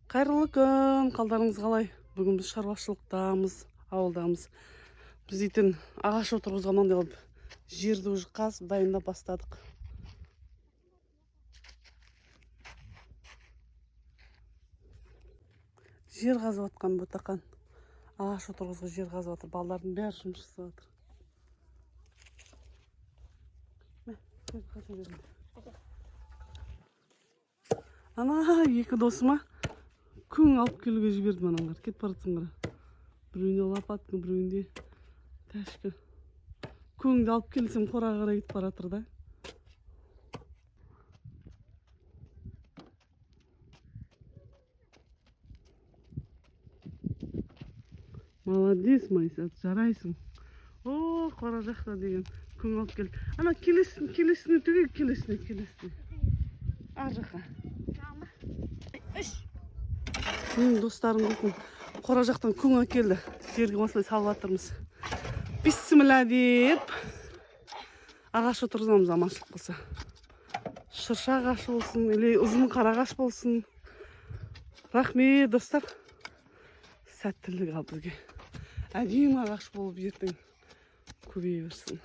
Қайырлы күн, қалдарыңыз қалай? Бүгін біз шаруашылықтамыз, ауылдамыз. Біз етін ағаш отырғызғаннан деп жерді уже қазып дайындап бастадық. Жер қазып жатқан Ботақан. Ағаш отырғызға жер қазып жатыр. Балалардың бәрі жұмыс жасап жатыр. Ана екі досыма күң алып келуге жібердім аналар. Кетіп бара жатсыңдар. Біреуінде лопатка, біреуінде тәшкі. Күңді алып келсем қораға қарай кетіп бара жатыр да. Молодец, Майсат, жарайсың. О, қора жақта деген күң алып келді. Ана келесіне түге, келесіне. Ар жаққа. Менің достарым дейтін қора жақтан күң әкелді. Жерге осылай салып жатырмыз. Бисмилла деп ағаш отырғызамыз, аманшылық болса. Шырша ағаш болсын, или ұзын қара ағаш болсын. Рахмет, достар. Сәттілік ал бізге. Әдемі ағаш болып ертең көбейе берсін.